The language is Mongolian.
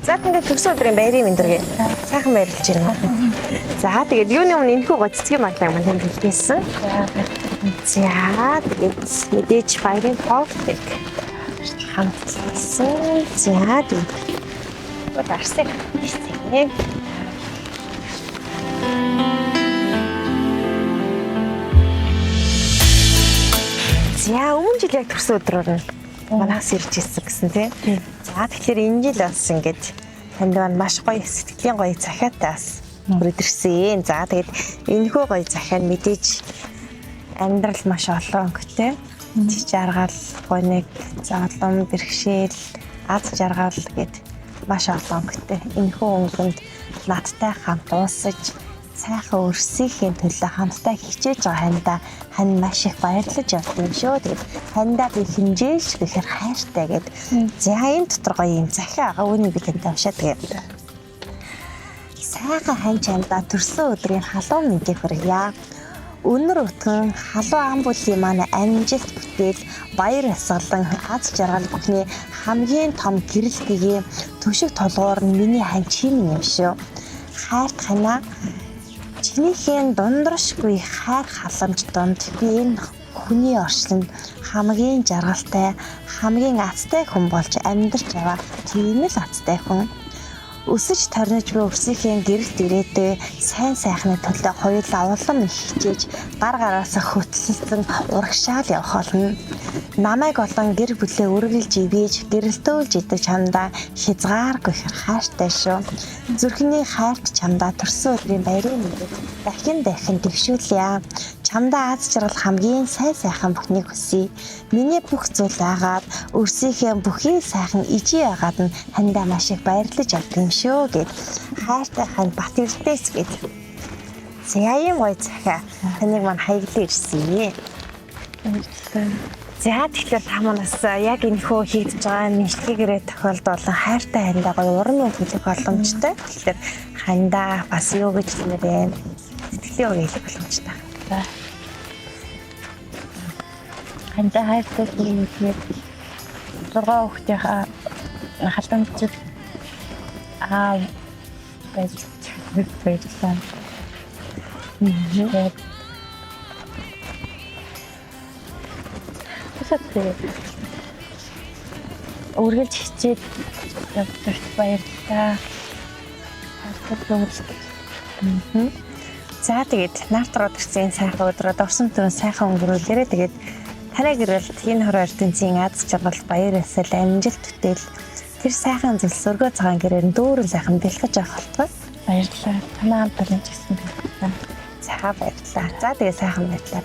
За тэгээд төрсөн өдрийн баярын мэндэргээ сайхан баярлж байна. За тэгээд юуны өмнө энэхүү гоо цэцгийн маглаг маань тэмдэглэсэн. За тэгээд мэдээж баярын тоолтыг хамтсан. За тэгээд дарсыг хийсэн. За өмнө жил яг төрсөн өдрөөр нь манаас ирж ирсэн гэсэн тийм. За тэгэхээр энэ жил бас ингээд танд маш гоё сэтгэлийн гоё захиатай бас бүрдэрсэн. За тэгээд энэхүү гоё захиа нь мэдээж амьдрал маш олон өнгөтэй. Чи жаргал, гониг, залам, бэрхшээл, аз жаргал гэд маш олон өнгөтэй. Энэхүү өнгөнд надтай хамт уусаж сайхан өрсөхийн төлөө хамтдаа хичээж байгаа хань маш их баярлаж явдаг юм шүү. Тэгээд хандаа би хинжээш гэхээр хайртай гэд. За энэ дотор гоё юм захиа байгаа үнийг би тантай уншаад тэгээд. Сайхан хань чамдаа төрсөн өдрийн халуун мэндийг хүргье. Өнөр өтгөн халуун ам бүлийн маань амжилт бүтээл баяр асгалан аз жаргал бүхний хамгийн том гэрэл гэгээ төшиг толгоор нь миний хань чимэн юм шүү. Хайрт ханаа чинийхэн дундрашгүй хайр халамж донд би энэ хүний орчлонд хамгийн жаргалтай, хамгийн азтай хүн болж амьдарч яваа. Тийм л азтай хүн. Өсөж торнож буй өрсөхийн гэрэлт ирээдээ сайн сайхны төлөө хоёулаа улам их хичээж гар гараасаа хөтлөлтөн урагшаал явах болно. Намайг олон гэр бүлээ үргэлж ивэж гэрэлтөөлж идэг чамдаа хязгааргүй хайртай шүү. Зүрхний хайрт чамдаа төрсөн өдрийн баярын мэндийг дахин тэгшүүлье. Чамдаа аз жаргал хамгийн сайн сайхан бүхнийг хүсье. Миний бүх зүйл агаад өрсөхийн бүхий сайхан ижи агаад нь хандаа маш их баярлаж авдаг юм шүү гэд. Хайртай хань бат эрдэнэс гэд. Зяаим гоё захиа таныг мань хаяглан ирсэн. За тэгэхээр та манаас яг энэхүү хийж байгаа мэдлэгээрээ тохиолдолон хайртай хандаа гоё уран өгөх боломжтой. Тэгэхээр хандаа бас юу гэж нэрээ сэтгэлийн өгөх боломжтой. Хандаа хайртай юм гээд 6 хүүхдийнхаа халамжид баярлалаа. Үргэлж хичээд явдагт баярлалаа. За тэгээд наартар өдрийн сайхан өдрөд орсон төрön сайхан өнгөрүүлээрэ тэгээд танай гэрэлт энэ хороо ертөнцийн аз жаргал баяр ёслол амжилт бүтээл тэр сайхан зүйл өргөө цагаан гэрээр дүүрэн сайхан бэлгэж авах болтугай. Баярлалаа. Танаа хамт байна гэсэн баярлалаа. За баярлалаа. За тэгээд сайхан баярлалаа.